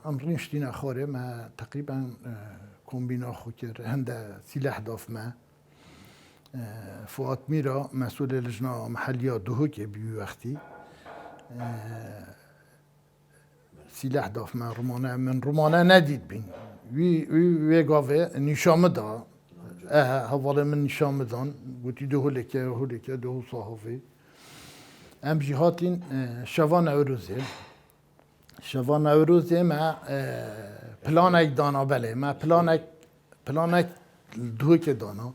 امرینش دینا خوره ما تقریبا کومبینا خو کرد هنده سلاح داف ما فؤاد میرا مسئول لجنه محلیا دوه که بی وقتی سلاح داف ما رومانه ندید بین وی گاوه نشامه دا حواله من نشامه دان گوتی دوه لکه دوه صحافی ام جهاتین شوان نوروزه ما پلانک دانا بله ما پلانک دوه که دانا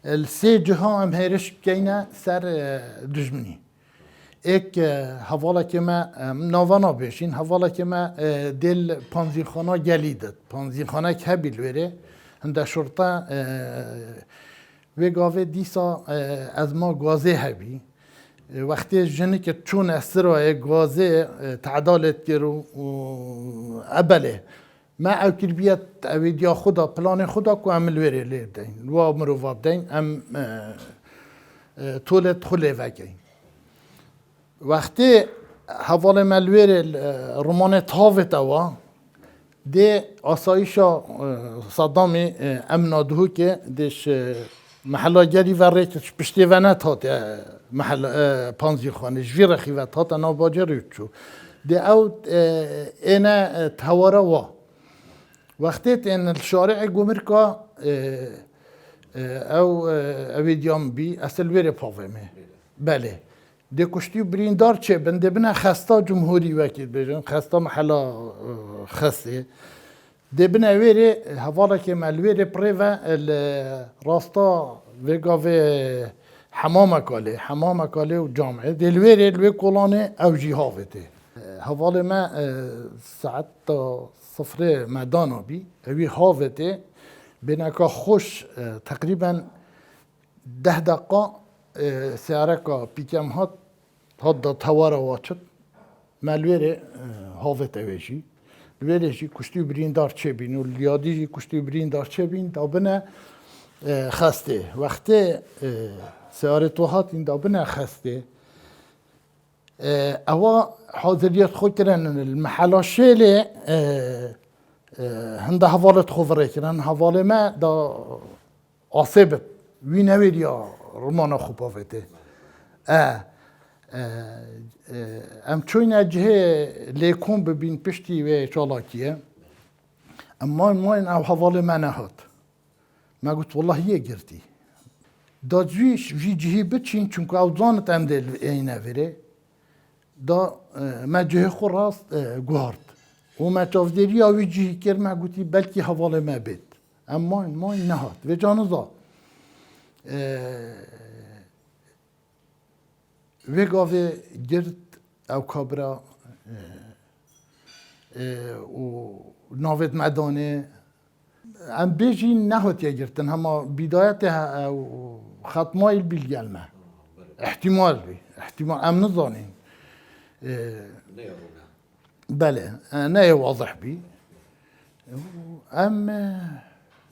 السه جها هم هرش بگینه سر دجمنی ایک حواله که ما نوانا بشین حواله که ما دل پانزیخانه گلیدد پانزیخانه که بیل وره هنده شرطه و گاوه دیسا از ما گازه هبی وقتی جنی که چون اسرای گازه تعدالت کرو ابله ما اوکر بیاد اویدیا خدا پلان خدا کو عمل وره لی بدین و امرو و بدین ام طولت خله وگین وقتی حوال ملویر رومان تاوت اوا ده آسایشا صدامی امنادهو که دش محلا گری و ریتش پشتی و نتات محل پانزی خانه جویر خیوت هات ناباجه ریچو ده او اینا تواره وا وقتی این الشارع گمرکا او اویدیام بی اصل ویره پاومه بله ده کشتی بریندار چه بنده بنا خستا جمهوری وکیل بجن خستا محلا خسته ده بنا ویره حوالا که ملویره پریوه راستا وگاوه حمام کاله و جامعه ده الویره الوی کلانه او جیهاوته حوالا ما ساعت تا صفر مدانا بی اوی هاوته بناکا خوش تقریبا 10 دقیقه سیارکا پیکم هات دا تواره واچد ملویره هاوت اویشی الویرهشی کشتی بریندار چه بین و لیادیجی کشتی بریندار چه بین دا بنا خسته وقتی سیاره تو هات این دا بنا خسته اوا حاضریت خود کرن المحلا شیله هنده حوالت خوفره کرن حواله ما دا آسیبت وی نوید یا رومانا خوب آفته ام چون اجه لیکون ببین پشتی و چالاکیه اما این او حواله ما نهاد ما گفت والله یه گردی دا جویش وی جهی بچین چونکه او زانت ام دل اینه وره دا ما جه خو راست گوارد و ما تافدری آوی جهی کر ما گوتی بلکی حواله ما بید اما این نهاد و جانزا و گاوه گرد او کابرا و ناوید مدانه ام بیجی نهات یا گرتن هما بدایت ختمای بیلگلمه احتمال ام نظانیم بله نه واضح بی ام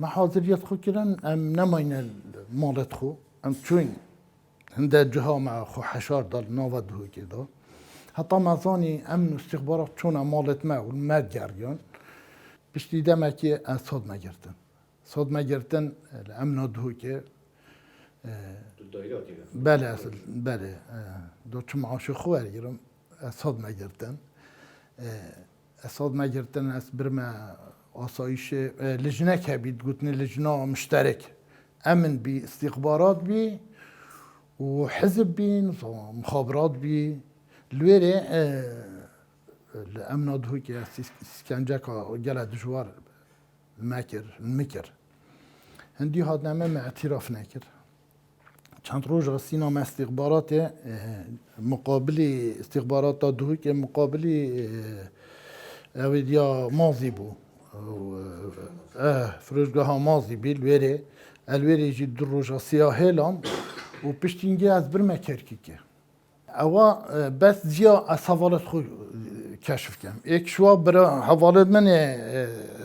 محاضریت خو کرن ام نماین مالت خو ام چون هنده جها مع خو حشار دال ناود هو كده حتى مزاني امن استخبارات چون مالت ما والماد جريان بشتي دمكي صاد ما جرتن الامن دهو که بله دو چون معاش خوار گیرم صاد ما جرتن از برما آسایش لجنه که بید گوتن لجنه مشترک امن بی استخبارات بی و حزب بی مخابرات بی لویره الامن دهو که سکنجه که گله دجوار المكر هندي هاد نامه ما اعتراف نكر چند روز سینما استخبارات مقابلی استخبارات دهو که مقابلی اویدیا ماضی بو فروشگاه ها ماضی بی الویره جی در روز سیاهه لام و پشتینگی از برمه کرکی که اوا بس جیا از حوالت خود کشف کم یک شوا برا حوالت من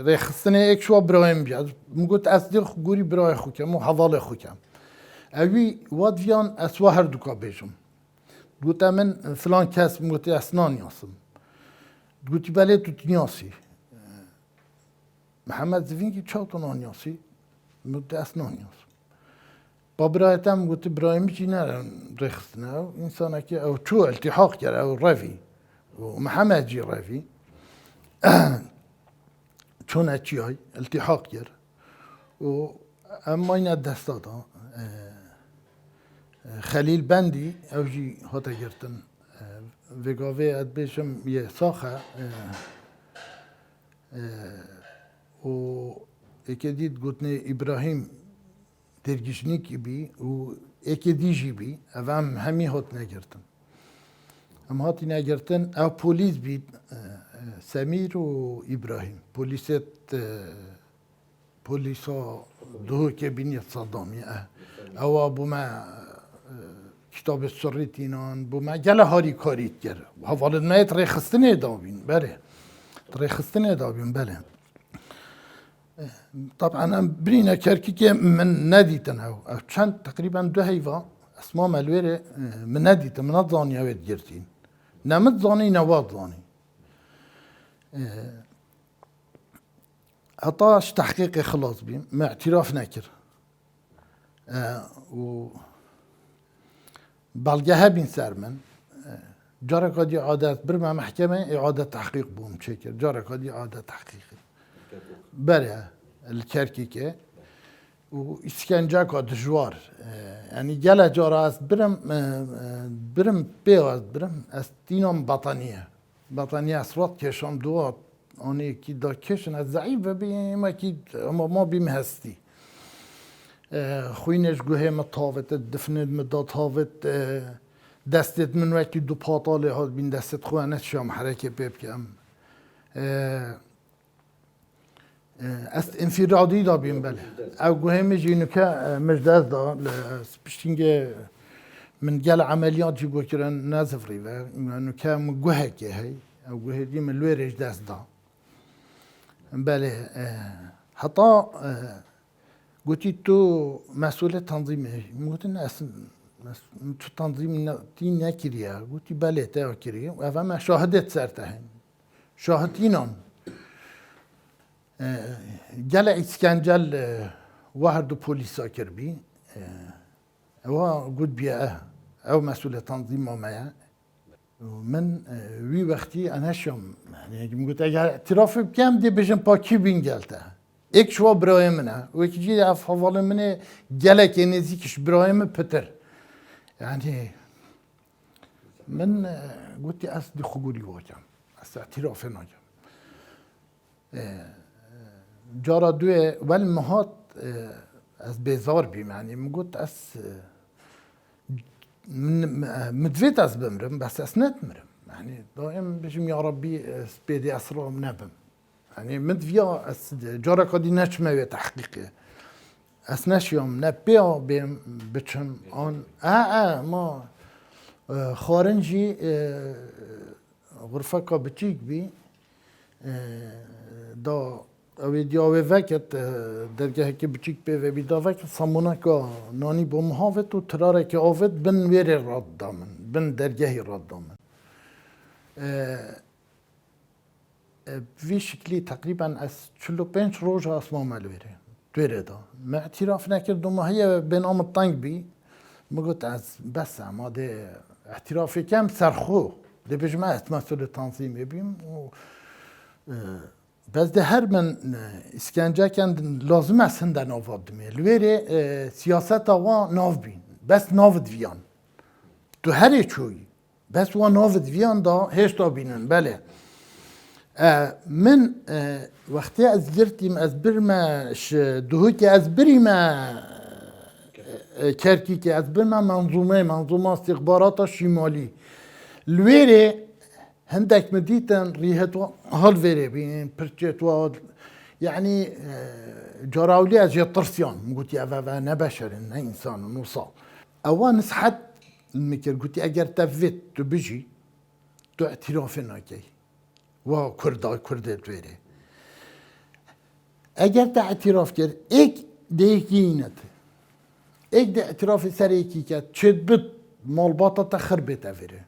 رخصنه یک شوا برایم بیاد مگوت از دل گوری برای خو کم و حواله خو کم اوی واد ویان اسوا هر دوکا بیشم گوت من فلان کس مگوت اسنان یاسم گوتی بله تو تنیاسی محمد زفینگی چهار نانیاسی مدت نانیاس با برایتم گفت برایمی چی نرن رخصتنا انسان که او چو التحاق کرد او روی و محمد جی روی چون اچی های التحاق کرد و اما این دست دادا خلیل بندی او جی هاتا گرتن وگاوه اد بیشم یه ساخه و اکی دید گوتنه ابراهیم درگیشنی کی بی و اکی دیجی بی اوام همی هات نگرتن هم هاتی نگرتن او پولیس بید سمیر و ابراهیم پولیسا دو که بینید صدامی او ابو ما کتاب سریتینان بو ما گله هاری کاریت کرد حوالد مایت ریخستنه دابین بله ریخستنه دابین بله طبعا برينا كركي من ناديتن او چند تقريبا 2 هيفا اسماء ملويره من ناديتن من الظاني اويد جرتين نمت ظاني نواد ظاني عطاش تحقيقي خلاص بيم مع اعتراف نكر و بلقاها بين سرمن جارك قد إعادة برما محكمة إعادة تحقيق بوم شكر جارك قد إعادة تحقيق بله الكركيكه و اسکنجه که دجوار یعنی گله جارا است برم بیاز برم از دینم بطانیه اسرات کشم دوات آنی کی دا کشن از ضعیف و بیم کی ما بیم هستی خوینش گوه متاوت دفند مداد هاوت دستت من وکی دو پاتاله هاد بین دستت خوانت شام حرکه بیب کم است انفرادی دا بیم بله او گوه میجینو که مجدد دا سپشتینگه من گل عملیات جی گو کرن نازفری و انو که گوه که هی او گوه دی من لویرش دست دا بله حتی گوتی تو مسئول تنظیمه گوتی نه اصلا تو تنظیم تی نکریه گوتی بله تا کریه و اول ما شاهدت سرته شاهدینان گل اسکنجل واحد دو پلیسا کربی و گود بیا او مسئول تنظیم مایا من وی وقتی انا شم یعنی میگوت اگر اعتراف بکم دی بجم پاکی بین گلته ایک شوا برای منه و ایک جی اف حوال منه گله که نزیکش برای من پتر یعنی من گوتی از دی خگولی واجم از اعتراف ناجم جارا دوی ولی مهات از بیزار بیم یعنی میگوت از مدویت از بمرم بس از نتمرم يعني دائما بجم يا ربي سبيدي اسرار نبم يعني مدفيا جارا قدي نشمه تحقيقي اسناش يوم نبيا بهم بچم آن ما خارنجي غرفه کا بچيك بي دا اویدیا و وقت درگاه که بچیک به و بیدا وقت سامونه که نانی بوم هاوت و تراره که آوت بن ویر راد دامن بن درگاهی راد دامن وی شکلی تقریبا از 45 روز اسما ملویره دوره دا ما اعتراف نکردم و هی بین آمد تنگ بی مگوت از بس اما ده اعترافی کم سرخو ده بجمع مسئول تنظیمی بیم و بس ده هر من اسکنجه کند لازم است هنده ناواد دمیه لویره سیاست آوا ناو بین بس ناو دویان تو هری چوی بس و ناو دویان دا هشتا بینن بله من وقتی از گرتیم از برمش دوهی که از بریم کرکی که از برم منظومه استخبارات شمالی لویره هندك مديتن ريهتوا هالفيري بين برتشتوا يعني جراولي از يطرسيان قلت يا فا نبشر ان انسان نوصل اوان صحت المكر قلت اگر تفيت تبجي تو اعتراف ناكي و كردا تويري اگر تا اعتراف كر اك ديكينت اك ده اعتراف سريكي كات چد بت مالباطا تخربت افيري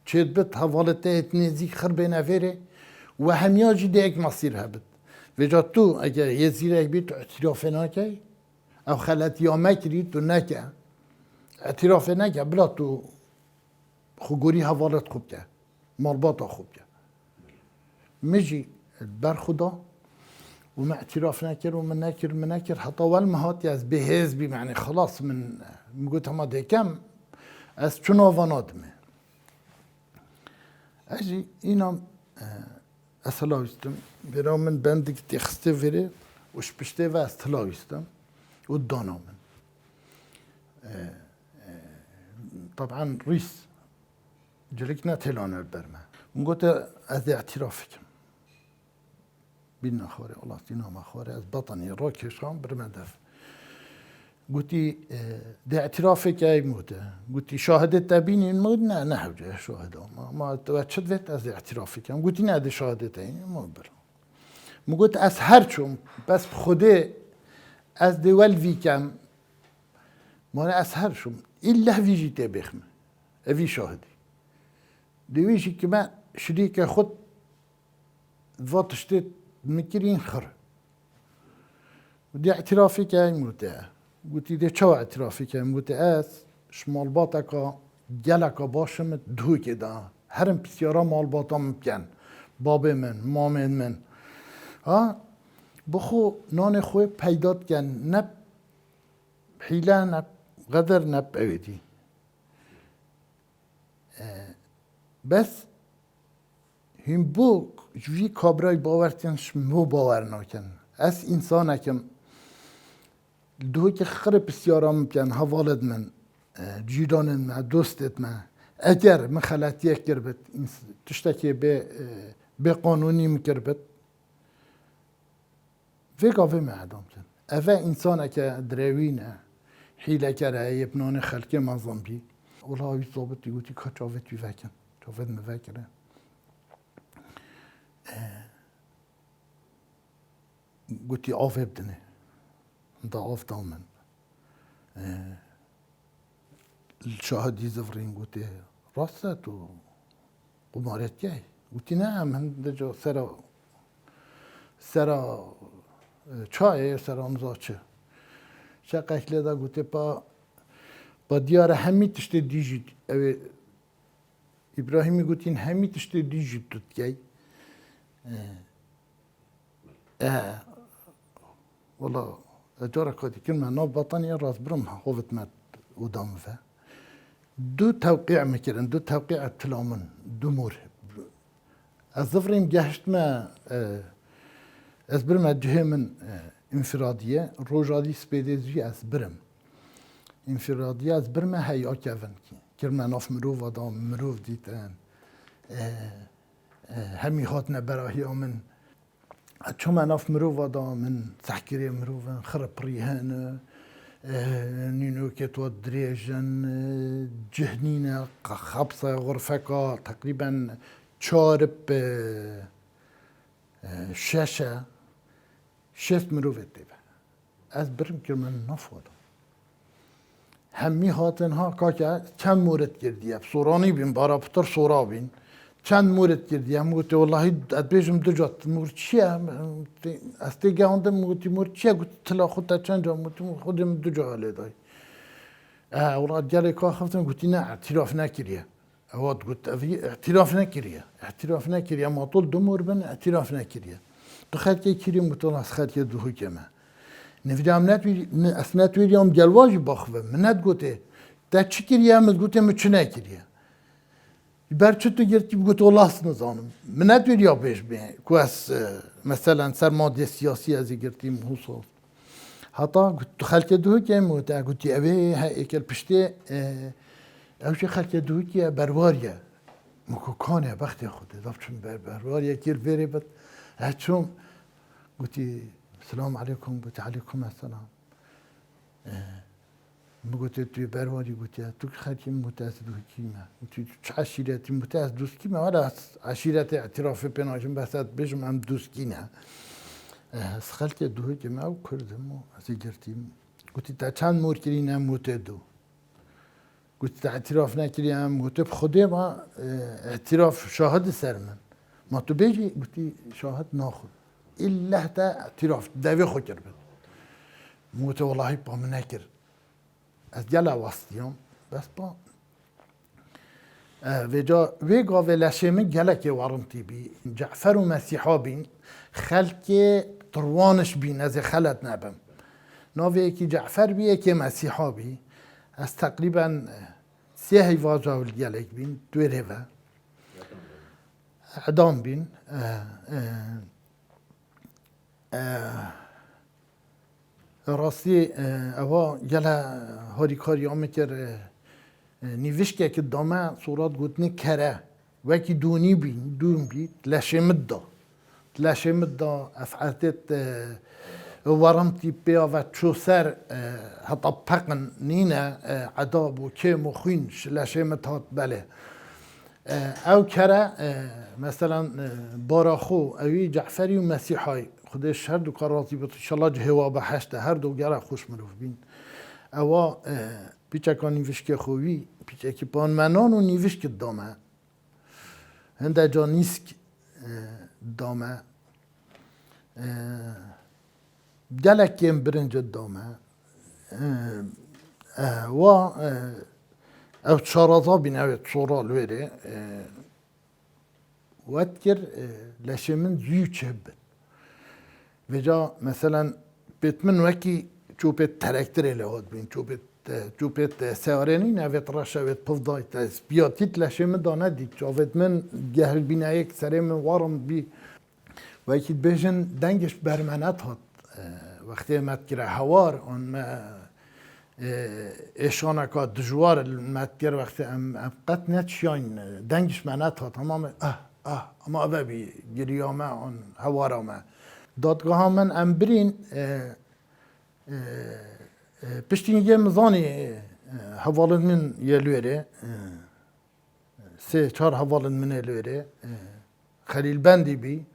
چید بت حوالته نزیک خربه نفره و همیاجی دیگ مصیر هبد وجا تو اگر یه زیرک بی تو اعتراف نکی او خلط یا مکری تو نکه اعتراف نکه بلا تو خوگوری حوالت خوب که مرباطا خوب که مجي بر خدا وما اعتراف نكر ومن نكر حتى والمهات از بهز بي يعني خلاص من قلت ما دي كم از شنو فنادمه اجي اینم اصلاويستم برا من بندك تخسته فيري وش بشته و اصلاويستم ودانا من طبعا ريس جلك نتلان البرمه قلت از اعترافك بينا خوري الله تينا ما خوري از بطني راكشان برمدف قلتي ده اعترافك اي موته قلتي شاهدت تبيني المود نه حوجه شاهده ما توجدت از اعترافك قلتي نه ده شاهدتين ما برا قلت از هر چون بس بخوده از دول ويكم ما از هر چون الا فيجي تبخم افي شاهدي دويشي كما شريك خد فاتشتت مكرين خر ودي اعترافي كاي موتة قلت دي شو اعترافي كاي موتة اس شمال باطكا جلكا باشم دو كده هرم بسيارة مال باطا ممكن بابي من مامين من ها بخو نان خوي پیدات کن نب حیله نب قدر نب اویدی بس هم بو جوی کابرای باورتنش مو باور نکن از انسان اکم دو که خرب بسیارا ممکن حوالد من جیران من دوستت من اگر من خلطیه کربت تشتکی به قانونی مکربت ویگاوی معدام کن اوه انسان اکه دروینه حیله کره یبنان خلقی منظم بی اولا ضابط دیگوتی که چاوت بی وکن چاوت موکره قلتي آف ابدني دا آف دامن الشاهد يزفرين قلتي راسته و قمارت جاي قلتي نعم هندجا سرا چای سرا امزاچه شقق لدا قلتي با دیار همی تشت دیجید ابراهیمی قلتين همی تشت دیجید توت جاي والله اجارة كودي كلمة نوب بطنية راس برمها خوفت مات ودام فا دو توقيع مكرن دو توقيع التلامن دو مرهب الظفرين جهشت ما أزبرم أجهي من انفرادية روجالي سبيديزي أزبرم انفرادية أزبرم هاي أكافن كلمة نوف مروف ودام مروف ديتان همي هاتنا براهي من چون من اف مروف دا من تحکیری مروف خرب ریهن نینو که تو دریجن جهنین خبصه غرفه که تقریبا چارب شش مروف دیبه از برم که من نفوده همی هاتن ها که چند مورد کردیه سورانی بین بارا پتر سورا بین چند مورد کردیم گفت والله ادبیجم دو جات مورد چیه استی گاوندم گفت مورد چیه گفت طلا خودت چند جا گفت خودم دو جا حاله دای اولاد جلی که خفتم گفت نه اعتراف نکریه اواد گفت اعتراف نکریه ما طول دو مور بن اعتراف نکریه تو خد که کریم گفت الله از خد که دو حکمه نفیدم اسنت ویدیم جلواجی باخوه منت گفت تا چی کریه امز گفت چه نکریه برچه تو گرتی بگوت الله نظانم من ندویر یا بیش بین که از مثلا سرماده سیاسی از گرتیم حصول حتی تو خلک دوی که موتا گوتی اوه ایکل پشته اوش خلک دوی که برواریه مکوکانه وقتی خوده دفترم برواریه کیر بری بد هچوم گوتی السلام علیکم گوتی علیکم السلام بقولت توی برواری گویی تو خیلی متأسف کیمه گویی چه عشیرتی متأسف دوست کیمه ولی عشیرت اعتراف پناهجم بسات بجم هم دوست کینه از خالق دوی که ما او کردم و از گرتیم گویی تا چند مور کردیم متدو گویی تا اعتراف نکردیم متب خودی ما اعتراف شاهد سرمن ما تو بیجی گویی شاهد ناخود إلا تا اعتراف داوي خو كربن موت والله با منكر أزجلا واسطيهم بس با ويجا ولاشمي جلك وارنتي بي جعفر ومسيحا بين خلك طروانش بين از خلت نبم ناوي كي جعفر بي كي مسيحا بي از تقريبا سه واجا والجلك بين دويرهوا اعدام بين راستی اوا جلا هاری کاری آمکر نیوشکه که دامه صورت گوتنی کره وکی دونی بین دون بید لشمد دا افعاتت ورمتی بیا و چو سر حتی پقن نینه عذاب و کم و خینش لشمد هات بله او کره مثلا باراخو اوی جعفری و مسیحای خودش هر دو کار راضی بود انشالله جهوا بحشته هر دو گره خوش مروف بین اوا پیچه که نیوشک خوی پیچه که پان منان و نیوشک دامه هنده جا نیست دامه گلکیم برنج دامه و او تشارضا بین اوی تصورال ویره واتكر لشمن زيو تشبت وجا مثلا بيتمن وكي چوبت تراكتر لهاد بين چوبت سوارني نويت راشا ويت بفضاي تاس بياتيت لشمن دانا ديك چاوت من جهل بينا يك سري من وارم بي وكي بيجن دنگش برمنات هات وقتی متكر هوار اون ما اشانه که دجوار متكر وقتی ام قط نتشاين دنگش منات هات تمام اما اوه بی گریامه آن هوارامه دادگاه من امبرین پشتین یه مزانی حوالن من یلویره سه چهار حوالن من یلویره خلیل بندی بی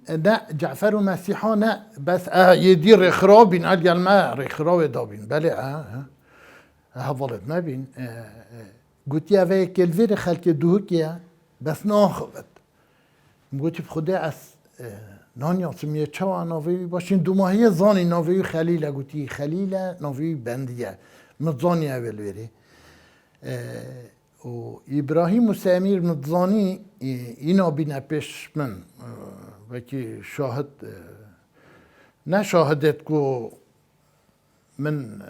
نه جعفر و مسیحا نه بس یدی رخرابین اگر ما رخراب دابین بله حوالت ما بین گوتی اوه کلویر خلک دوکیه بس ناخوت میگویی بخدا از نانیاسم یه چه ناوی باشین دو ماهی زانی ناوی خلیل گویی خلیل ناوی بندیه مزانی اول وری و ابراهیم و سمیر مزانی اینا بینه پیش من وکی شاهد نه شاهدت کو من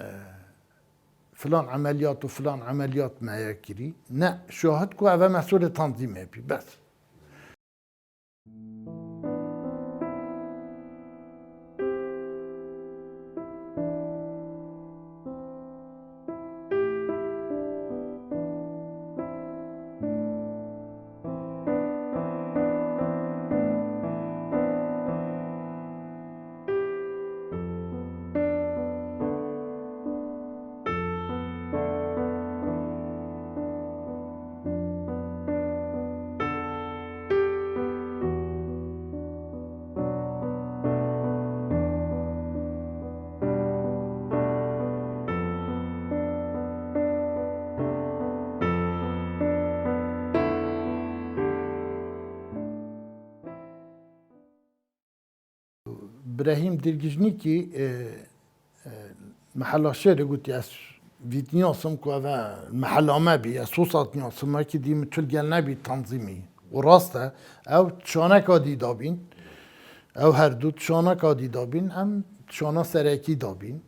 فلان عملیات و فلان عملیات ما يكري نه شاهد کو اوه مسئول تنظیمه بی بس ابراهيم ديرجنيكي محل الشعر قلت يا فيتنياسم كو المحل ما بي اسوسات نياسم ما كي دي متل نبي تنظيمي وراسته او تشانا كادي دابين او هر دو تشانا كادي دابين هم تشانا سرکی دابين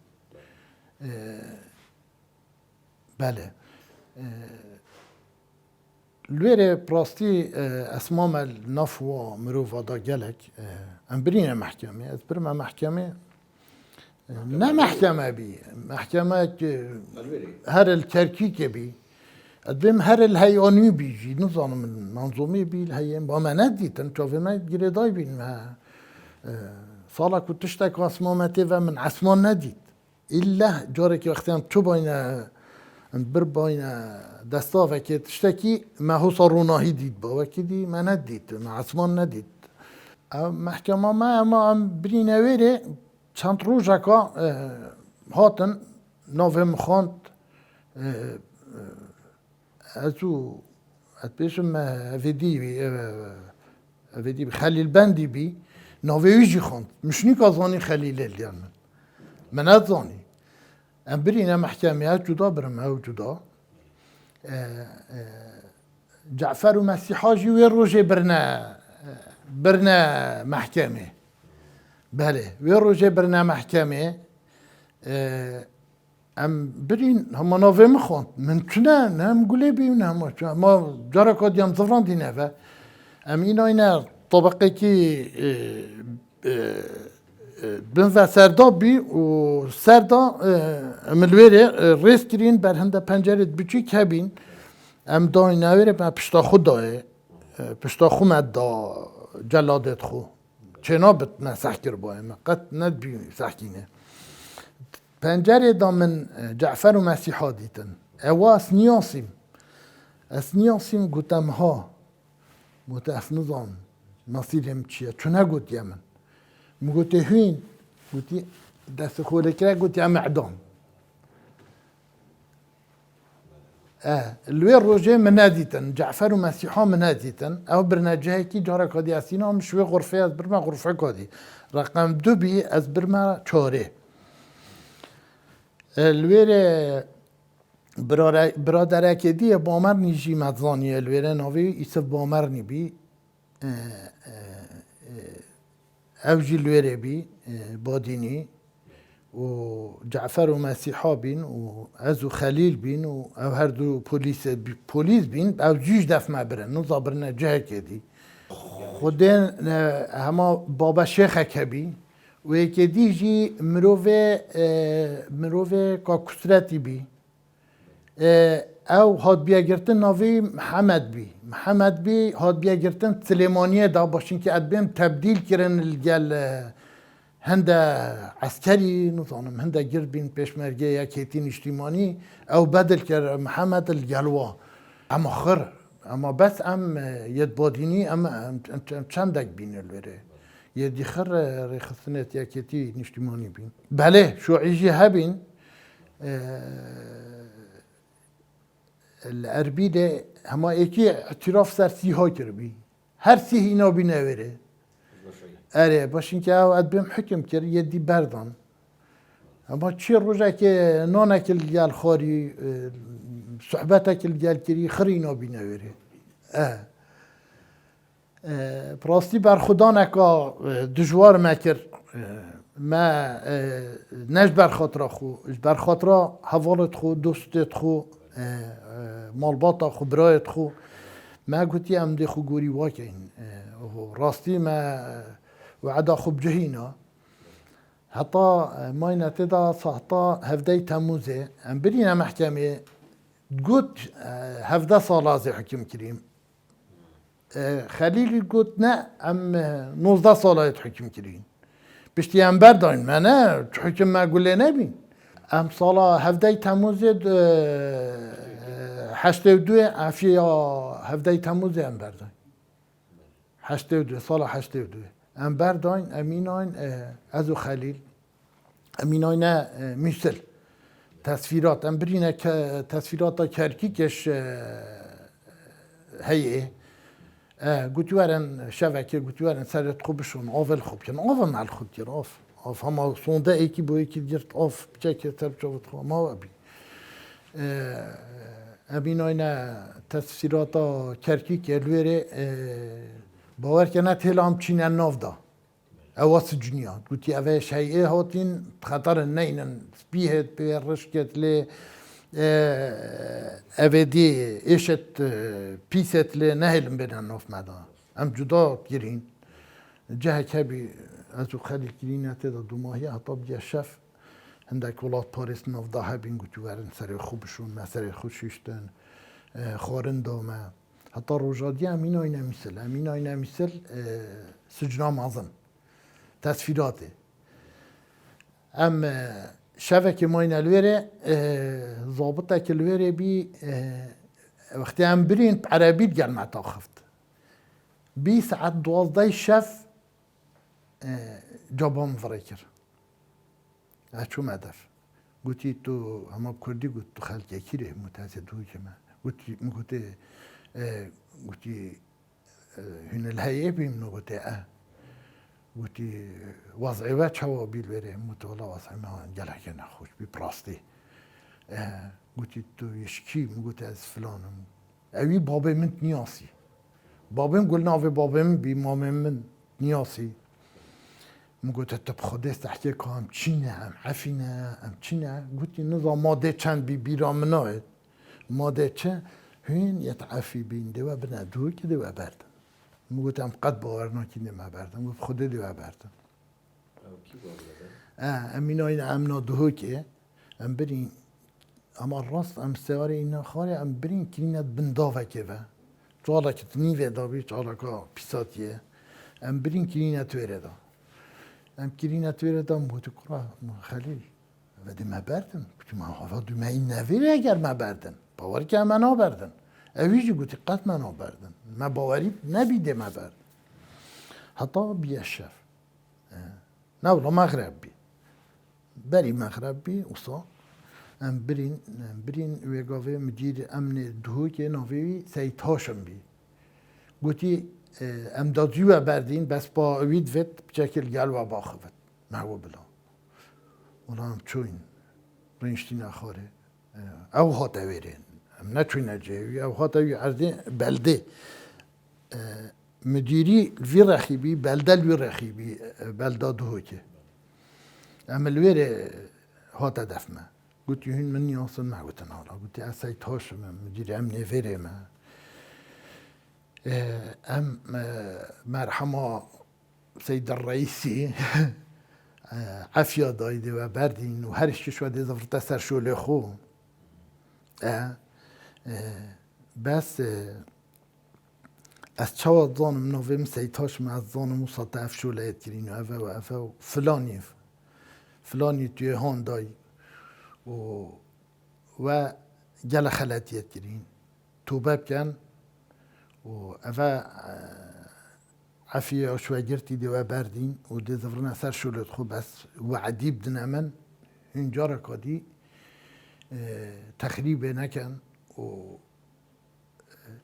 بله لویره پراستی اسمام النفو مروفا دا گلک ام برین محکمه از برم محکمه نه محکمه بی محکمه که هر الترکی که بی از برم هر الهیانی بی جی نظام منظومه بی الهیان با من ندیتن چاوه من گریدای بین ما سالا کتشتک اسمامته و من اسمان ندید الا جاره که وقتی هم تو باینه بر باین دستا و که تشتکی ما هو صاروناهی دید با وکی دی ما ندید ما عثمان ندید محکمه ما برینه ویره چند روزه که هاتن نوهم خواند ازو اتبیشم افیدی بی خلیل بندی بی ناویجی خوند مشنی کازانی خلیل لیان من ازانی ام برینه محکمیت جدا برم او جدا جعفر و مسیحا جی وی روژه برنا محکمه بله وی روژه برنا محکمه ام برین هم ناوی مخوند من چنه هم گله بیم هم ما جارا کدیم زفران دینه و ام این آینه طبقه کی بن و سردا بی و سردا ملویره ریس کرین بر هنده پنجره بچی کبین ام دای نویره با پشتا خود دای پشتا خو مد دا جلادت خو چنا بت نسح کر بایم قد ند بی سحکینه پنجره دا من جعفر و مسیحا دیتن اوا اسنیاسیم گوتم ها متأفنظان نصیرم چیه چونه گوت یمن مگوتی هین گوتی دست خوله کرد گوتی ام اعدام الوی روژه منادیتن جعفر و مسیحا منادیتن او برناجه کی جارا کادی اسینا هم شوی غرفه از برما غرفه کادی رقم 2 بی از برما 4 الویر برادرک دی بامر نیجی مدزانی الویر ناوی ایسف بامر نی بی اوجی الویر بی بادینی و جعفر و مسیحا بین و ازو خلیل بین و او هر دو پلیس بین او جیش دف مبرن نوزا برنه جه کدی خودین هما بابا شیخ کبی و یکی دیجی مروه که کسرتی بی او هاد بیا گرتن ناوی محمد بی هاد بیا گرتن سلیمانیه دا باشین که ادبیم تبدیل کرن الگل هنده عسکری نظانم هنده گرد بین پیشمرگه یا کیتین اجتماعی او بدل کرد محمد الگلوا اما خر اما بس ام ید بادینی اما چندک بین الوره یدی خر ریخستنت یا کیتین اجتماعی بین بله شوعیجی هبین الاربیده هما ایکی اعتراف سر سیها کربی هر سیه اینا بی نوره اره باشین که او ادبیم حکم کرد یدی بردان اما چی روزه که نانک الگل خاری صحبتک الگل کری خری اینا بی نوره براستی بر خدا نکا دجوار مکر ما نش بر خاطر خو بر خاطر حوالت خو دوستت خو مالباتا خو برایت خو ما گوتی ام دی خو گوری واکین راستی ما وعدا خو بجهینا حتی ما نتدا حتی هفده تموزه ام برينا محكمه قلت هفده صالازي حكم كريم خليل قلت نا ام 19 صالة حكم كريم بشتي ام برداين ما نا حكم ما قول لنا بين ام صالة هفده تموزه 82 عفيا هفده تموزه ام برداين 82 صالة 82 ام برداين اميناين ازو خليل اميناين مثل تصویرات ام برینه که تصویرات کرکیکش هیه گوتوارن شبکه گوتوارن سرت خوبشون آول خوب کن آول مال خوب کن آف هما سونده ایکی با ایکی گرت آف بچه که تر جوت خوب ما بی امین آینه تصویرات کرکیک الویره باور کنه تهل هم چینن ناف دا اواس جنیا گوتی اوه شیعه هاتین خطر نینن سپیهت به رشکت لی اوه دی ایشت پیست لی نهلم بدن ناف مدا ام جدا گیرین جه کبی ازو خلیل گیرین اتدا دو ماهی حتی بیا شف هندک ولاد پاریس ناف دا هبین گوتی ورن سر خوبشون ما سر خوششتن خارن دامه حتی روژادی امین آینه مثل سجنام عظم تصویراته ام شبکه ماین الویره ضابطه که الویره بی وقتی ام برین عربی گل معتاخفت 20 ساعت 12 شف جابام فريكر شو مدف قلت تو هم كردي قلت تو خالك كيره متاسدو كما قلت هنا الهيئة بيمنو قلت گوتی وضعی و چوا بیل بره متولا وضعی ما گلک نخوش بی پراستی گوتی تو یشکی گوتی از فلانم اوی بابه من نیاسی بابم گل ناوی بابم بی مامم من نیاسی گوتی تو بخوده تحکیه که هم چینه هم عفینه هم چینه گوتی نظام ماده چند بی بیرامناه ماده چند هین یتعفی بین دو بنا دو که دو بردن گوتم قد باور نکنی ما بردم گفت خود دو بردم امین این امنا دو که ام برین اما راست ام سوار اینا خاره ام برین کلینت بنداوه که و چالا که تنیوه دابی چالا که پیساتیه ام برین کلینت ویره دا ام کلینت ویره دا موتو کرا خلیل و دی ما بردم ما حالا دو ما این نویره اگر ما بردن باور که من ها بردن اویجی گوتی قد من ها بردن ما باوری نبیده ما بردن حتی بیشف نه ولی مغرب بی بری مغرب بی اصلا ام برین ویگاوه مدیر امن دهو که ناوی سید هاشم بی گوتی ام دادیو بردین بس با اوید وید بچکل گل و باخوید مهو بلا اونا هم چوین رنشتی نخواره او هات اویرین ام نچوین اجیوی او هات اوی عرضی بلده مدیری الوی رخیبی بلده الوی رخیبی بلده دهو که ام الویره هات دفمه قلت هن من يوصل ما قلت انا قلت اسيت هوش مدير امني فيري ما ام مرحمه سيد الرئيسي عافيه دايده و بردين و هر شي شو دي زفرت سر شو لخو بس از چه زانم نویم سیتاش من از زانم مصادف شو لید کرین و افا فلانی توی هاندای و گل خلاتیت کرین توبه بکن و افا عفیه شوی گرتی دی و بردین و دی زفرنا سر شولت خو بس وعدی بدن امن هنجارا کادی تخریب نکن و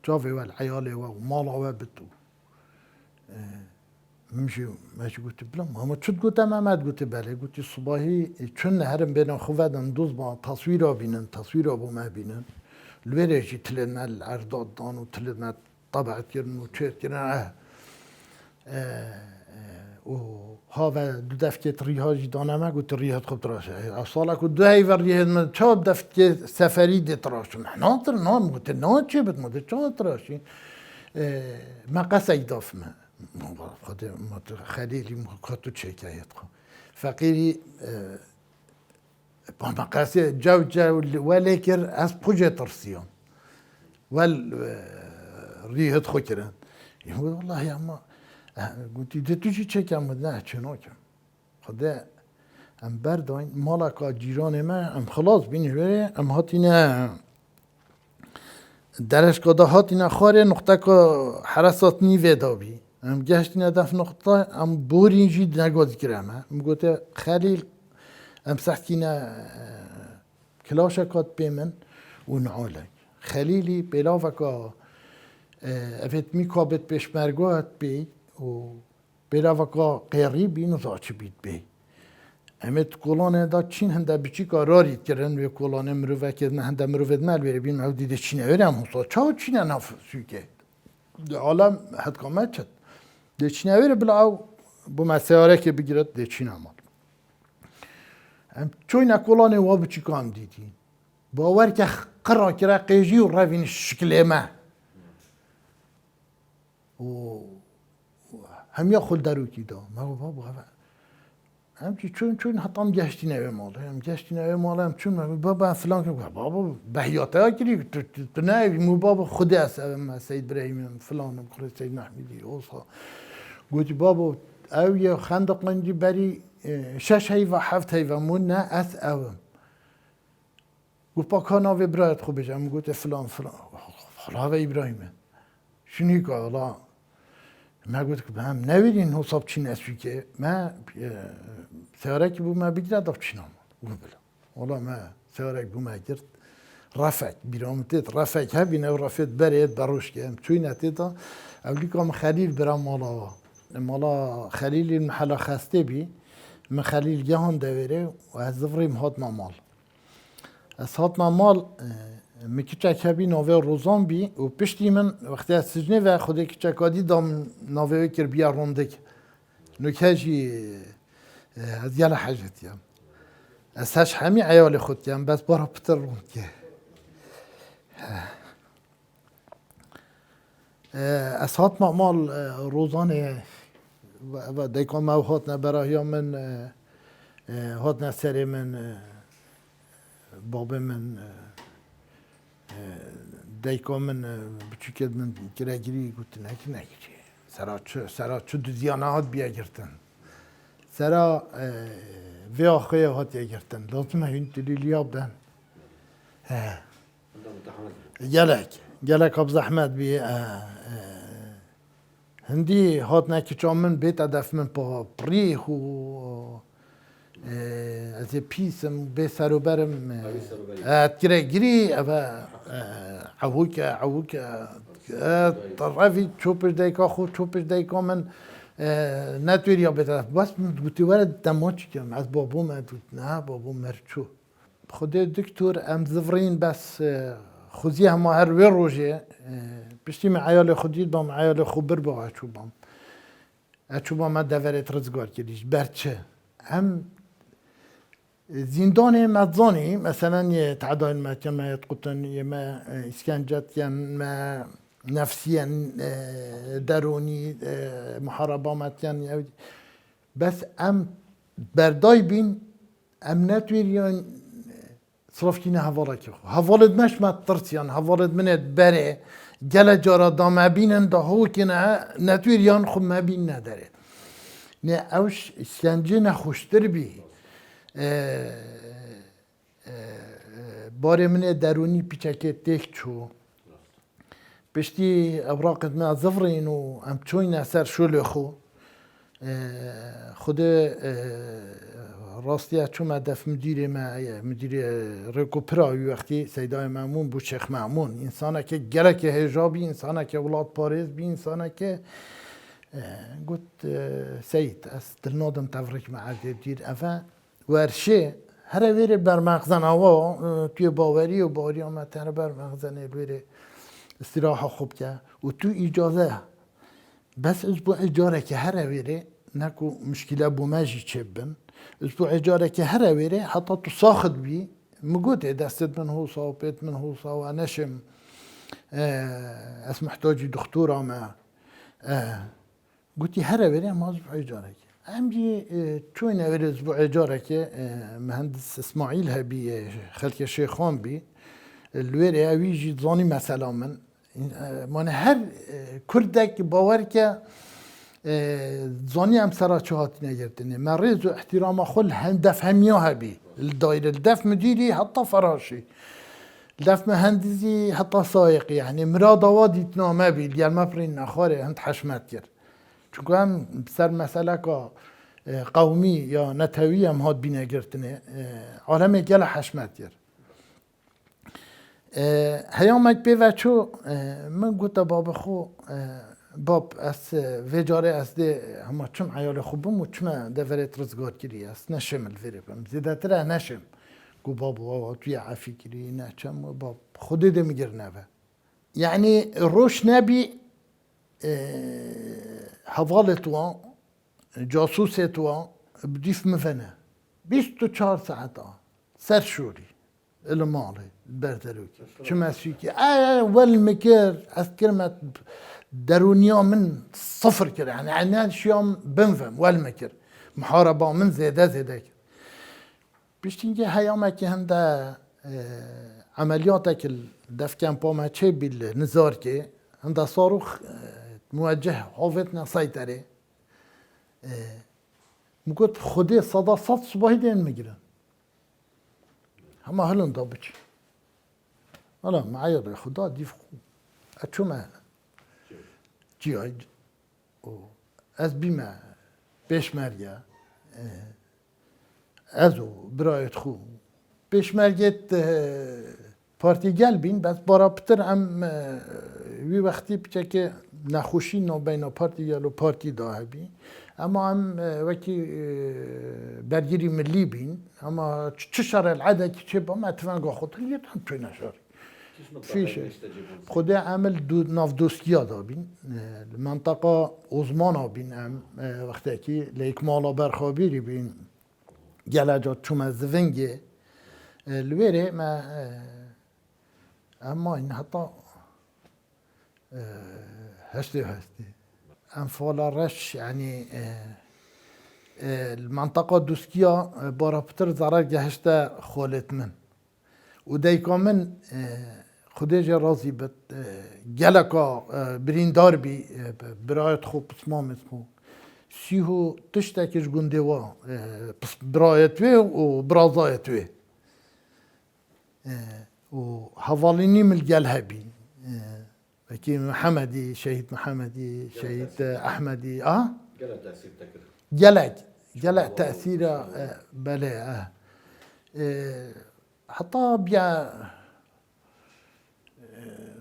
جاوی و العیاله و مالا و بتو ماشي قلت بلا ما شو قلت ما قلت بالي قلت الصباحي كنا هرم بين خوادن دوز با تصوير بينن تصوير ابو ما بينن الوريجي تلنا العرضات دان وتلنا طبعت كرن وشيت كرن و ها و دو دفعه ریهاجی دانه ما قلت ریهات خوب تراشه اصلا که دو هی ریهات من چه دفعه سفری دی تراشه ناتر نام قلت نه چه بد مده چه تراشی ما قصه ایداف ما خود خلیلی مکاتو چکایت خو فقیری با مقاسی جو ولیکر از پوجه ترسیان ول ریهات خو کرن يقول والله يا اما قلت ده تجي چکم نه چناکم خدا ام برداین مالکا جیران ما ام خلاص بینش بره ام هاتینه درش کده هاتینه خاره نقطه که حرسات نیوه دابی ام گشتینه دف نقطه ام بورینجی نگاز کرم ام گوته خلیل ام سحکینه کلاشکات بیمن و نعالک خلیلی بلاوکا افت میکابت پیشمرگوات بی و بلاوکا قریبی نزاچ بید بی امت کلانه دا چین هنده بچی کاراری کردن و کلانه مروه که نه هنده مروه مال بره بین او دیده چینه ورم حسا چه چینه نفسوی که عالم حد کامت شد ده چینه وره بلا او bu مسیاره که بگیرد ده چینه مال ام چوی نکلانه و بچی کام دیدی باور که قرا کرا قیجی و روین شکله ما و هم یا خود درو کی دا ما بابا هم چون حتام گشتی نوی ماله هم گشتی نوی ماله هم چون بابا فلان که بابا بهیاته ها کری تو نوی مو بابا خودی است سید ابراهیم فلان خود سید محمدی اوصا گوتی بابا او یه خندق لنجی بری 6 هی و 7 هی و مون نه از اوم گفت با کاناوی برایت خوب بجم گوت فلان حالا و ابراهیمه شنی که حالا ما گفت که هم نویدین حساب چین اسوی که ما سیاره که بو ما بگیره داف چینام گفت بلا حالا ما سیاره که بو ما گرد رفک بیرامتید رفک ها بینه و رفت برید بروش که هم چوی نتیدا اولی که هم خلیل برام مالا مالا خلیل محلا خسته بی من خلیل جهان دوره و از زفریم هات مال از هات مال میکچه کبی نوه روزان بی و پشتی من وقتی از سجنه و خود کچه کادی دام نوه کر بیا رونده که نکهجی از یال حاجت یم از هش همی عیال خود یم بس بارا پتر روند که از هات مال روزانه و دیکن ما هات نبراهی من هات نسری من بابا من دیکن من بچه من گرگیری گوت نگیری سرا چه دیانه هات بیا گرتن سرا وی آخوی هات یا گرتن لازم هین دلیلیا بدن گلک اب زحمت بی هندی هات نکی چامن بیت ادف من پا پریخ و از پیسم به سر و برم گری اما عووک طرفی چوبش دیکا خود چوبش دیکا من نتویریا بترف بس گوتی ورد دماچی کم از بابوم ادود نه بابوم مرچو خود دکتور ام زفرین بس خوزی همه هر وی روژه پشتی من عیال خودید بام عیال خوب بر با اچوبام دورت رزگار کردیش برچه هم زندان مدزانی مثلا یه تعداین ما کن ما یتقطن یه ما اسکنجت کن ما نفسيا دروني محاربات كان بس ام برداي بين ام ناتويريان صرفتينا هفالك هفالد مش ما ترسيان هفالد منت بري جل جارا دام بينن ده هو كنا ناتويريان خو ما بين نداره نه اوش اسکنجه خوشتر بی باره من درونی پیچکه تک چو بشتی اوراقت ما زفرین و ام چوین اثر شلو خو خود راستی چون مدف مدیر رکوپراوی وقتی سیدای مامون بود شیخ مامون انسانه که گرک هجابی انسانه که ولاد پاریز بی انسانه که قلت سيد دلنودم تفرق مع دير أفا ورشة هر وير برمغزن أوا توی باوری و باوری آمد تر برمغزن وير استراحة خوب که و تو إجازة بس أسبوع إجارة که هر وير نكو مشكلة بوماجي تشبن أسبوع إجارة که هر وير حتى تصاخد بي مقود دستت من هوصا وبيت من هوصا وأنشم أس محتاجي دكتورة ما قلت هر ويري ما أسبوع إجارة عمدي توين ويري أسبوع إجارة مهندس إسماعيل هبي خلك الشيخان بي الويري أويجي ظاني مثلا من هر كردك باورك ظاني أم سراتشوهات نجرتني مريض احترام خل هندف همياها بي الدايرة الدف مديري حتى فراشي الدف مهندسي حتى سائق يعني مراد وادي تنامه بي ديال ما برين نخاري هند حشمت كر چون هم سر مسئله که قومی یا نتوی هم هاد بینه گرتنه عالم گل حشمت گر هیامک به وچو من گوتا باب خو باب از وجاره از ده همه چم عیال خوبم و چم دورت رزگار کری است نشم الویره بم زیده تره نشم گو باب و توی عفی کری نچم و باب خودی ده میگر نوه یعنی روش نبی حوالتوا جاسوستوا بديف مفنه 24 ساعة سرشوري المالي البردلوك شماسيكي والمكر از كلمة درونيا من صفر كده يعني عنان شيوم بنفهم والمكر محاربة من زيادة بيشتينجي هيامك هندا عملياتك الدفكان بوما تشي بالنزار كي هندا صاروخ موجه حوفتنا سيطرة مقول خدي صدا صد صباحي دين مجرن هما هلن ضابط أنا معايا خدا ديف أشو ما جياج از بيما بيش مريا ازو برايت خو بيش مريت بارتي جالبين بس برا بتر ام وي وقتي بچه نخوشی نو بین پارتی یا لو پارتی داه بی اما هم وکی برگیری ملی بین اما چه شر العاده که چه با ما اتفاق خود لیت هم توی نشاری فيش خدا عمل ناف دوستيا دابين المنطقة عثمانة بين ام وقتی لإكمال برخابيري بين جلاجات شما زفنجي الويري ما اما این حتی هشتي ام فالارش يعني المنطقة دوستيا بارابتر ضرر جهشتا خالت من ودایکا من خودش راضی بد گلکا بریندار بی برایت خوب اسمام اسمو سیهو تشتکش گنده وا برایت وی و برازایت وی و حوالینی مل گله بی وکی محمدی شهید محمدی شهید احمدی گله تأثیر بله حتی بیا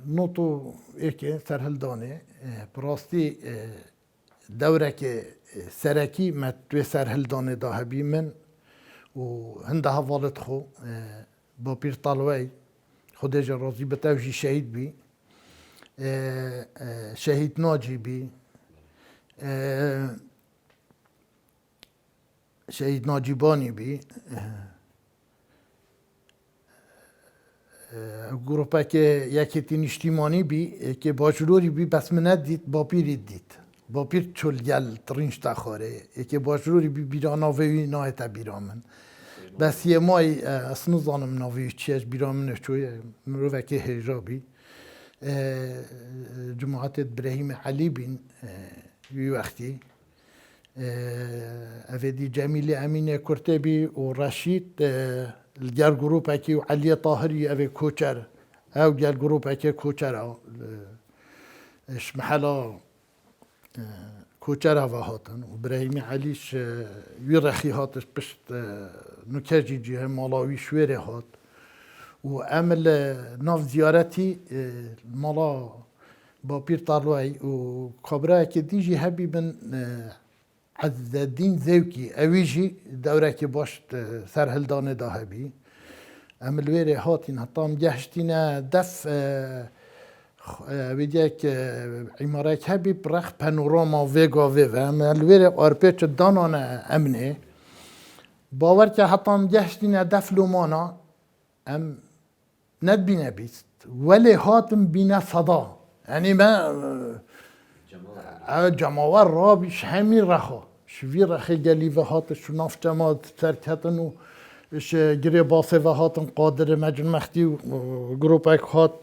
نوتو ایکی سرهلدانه براستی دوره که سرکی متوی سرهلدانه داه بی من و هنده حوالت خو با پیر طالوی خودش راضی بتوجی شهید بی شهید ناجی بی شهید ناجیبانی بی گروپا که یکی تین اجتماعی بی که باجروری بی بس من دید با پیری دید با پیر چول گل ترینش تخاره که باجروری بی بیران آوی نای تا بیرامن بس یه مای اصلا زانم ناوی چیش بیرامن چوی مرو وکی هجابی جماعت ابراهیم علی بین یه وقتی افدی جمیل امین کرتبی و رشید الجار جروب اکی و علی طاهری اوی کوچر او جار جروب اکی کوچر او اش محلا کوچر هوا هاتن و ابراهیم علیش وی رخی هاتش پشت نکجی جیه مالاوی شویره هات و عمل ناف زیارتی مالا با پیر طالوی و کابرا که دیجی هبی من عز الدین زوکی اویجی دوره که باشت سرهلدانه داه بی عمل ویره هاتین حتی هم جهشتین دف ویدیک عماره که هبی برخ پانوراما ویگا ویوه عمل ویره آرپیچ دانان امنه باور که حتی هم جهشتین دف لومانا ام ند بینه بیست ولی هاتم بینه صدا یعنی ما جماور رابش همین رخا شوی رخی گلی و هاتش شو ناف جماعت ترکتن و اش گری باسه و هاتن قادر مجن مختی و گروپک هات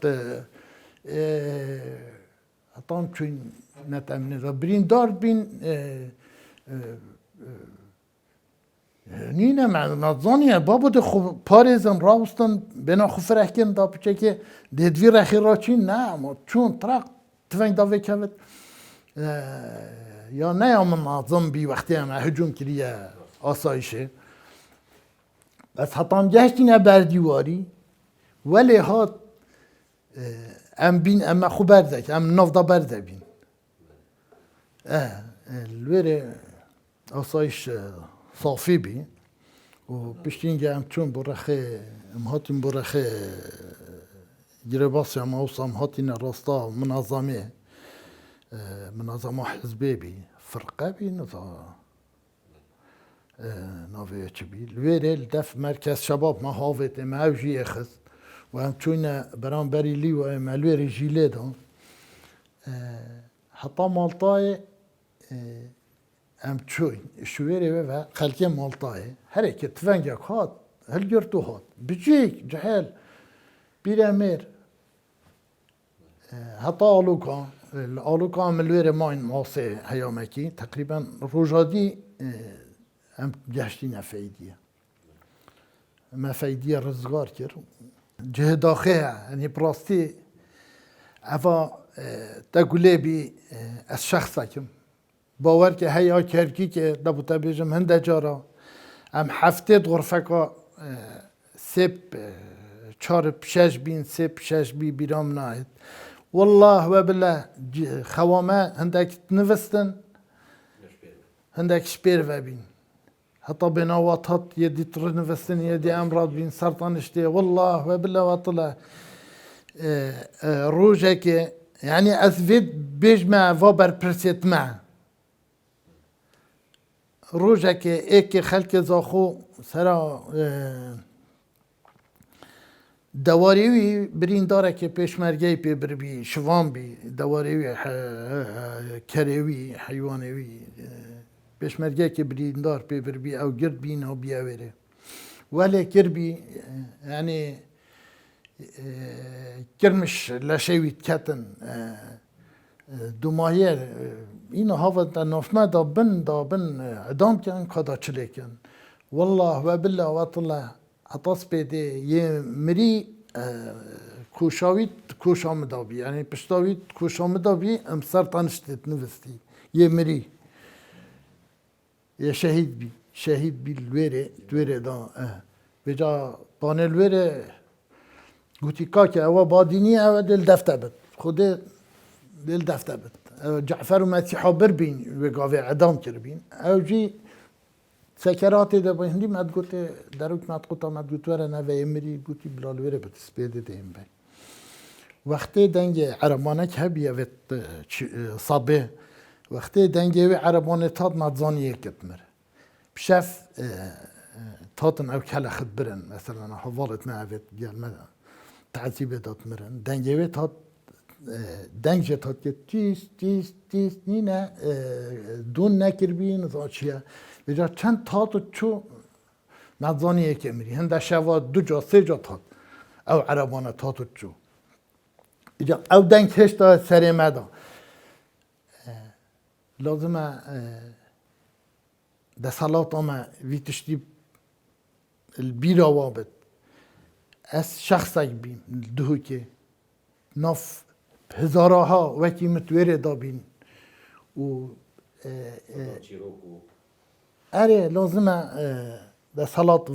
حتام چون نتامنه دا برین دار بین نینه مزانیه بابا ده خوب پاریزم راوستن بنا خوب فرحکن دا بچه که دیدوی رخی را چین نه اما چون ترق تفنگ دا وکوت یا نه یا منظم بی وقتی هم هجوم کریه آسایشه بس حتی هم جهشتینه بردیواری ولی هات ام بین اما خوب برزک ام نفدا برزه بین الویره آسایش صافی بی و پشتینگه هم چون برخه ام هاتین برخه گیره باسی هم اوسام هاتین راستا منظمه منظمه حزبی بی فرقه بی ناوی چی بی الویره الدف مرکز شباب ما هاویت موجی اخذ و هم چون برام بری لی و ام الویره جیله دان حتی مالطای ام چون شویره و خلقی مالطای هر که تفنگک هات هل جرتو هات بجیک جهل بیرامیر حتی آلوکا الآلوکا عملویره ماین ماسه هیامکی تقریبا روژادی هم جهشتی نفیدیه ما فیدیه رزگار کرد جه داخله یعنی براستی افا تقوله بی از شخصا کم باور که هیا کرکی که دبوتا بیجم هنده جارا هم هفته غرفه که سب چار پشش بین سب پشش بی بیرام ناید والله وبالله خوامه هندك نفستن هندك شبير وبين حتى بنوات هات يدي ترنفستن يدي امراض بين سرطان اشتي والله وبالله وطلع روجك يعني اثبت بيجمع فابر برسيت مع روجك ايك خلق زاخو سرا دواریوی برینداره که پیشمرگی پی بربی شوان بی دواریوی کریوی حیوانوی پیشمرگی که بریندار پی بربی او گرد بین او بیاوره ولی کربی یعنی کرمش لشوی کتن دوماهیر این هاوت نفمه دابن ادام کن کدا چلی کن والله و بالله و طلع عطاس بده یه مری کوشاویت کوشام دابی یعنی پشتاویت کوشام دابی ام سرطانشتت نوستی یه مری یه شهید بی لوره دا بجا بانه لوره گوتی که اوا بادینی اوا دل دفته بد خوده دل دفته بد جعفر و مسیحا بربین و گاوه اعدام کربین او جی سکرات ده با هندی مد گوته دروک مد قطع مد گوتوره نوه امری گوتی بلالوره بتسپیده ده هم بی وقتی دنگ عربانه که بیاوید صابه وقتی دنگ عربانه تاد مدزانیه کتمره بشف تاتن او کلا خد برن مثلا حوالت ما اوید گل مدن تعذیب داد مرن دنگوی تاد دنگ تاد که تیز نینه دون نکر بین زاچیه بجا چند تاد چو مدزانیه که مری هنده شوا دو جا سه جا تاد او عربانه تاد چو بجا او دنگ هشتا سری مدا لازمه ده صلات اما وی تشتی البیرا وابد از شخصک بیم دهو که ناف هزارها وکی متوره دا بین و اره لازمه ده صلات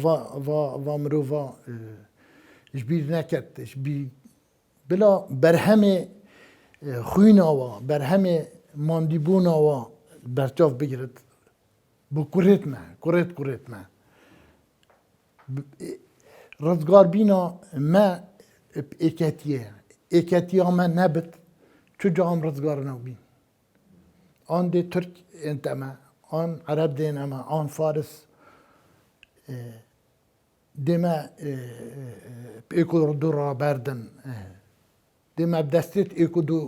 و مروفا جبیر نکرد جبیر بلا برهمه خوین آوا برهمه ماندیبون آوا برچاف بگیرد بو کرت ما رزگار بینا ما ایکتیه ما نبت چو جام رزگار نو بین آن ده ترک انتما آن عرب دین اما آن فارس دما ایکو دو را بردن دما بدستت ایکو دو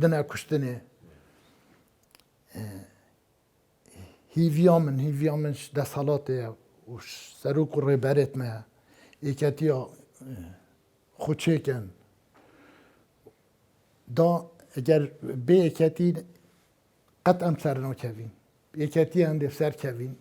دنا کشتنه هیویامنش ده صلاته وش سروک و ریبرت ما ایکتیا خوچه کن دا اگر به ایکتی قطعا سر نکوین ایکتی هنده سر کوین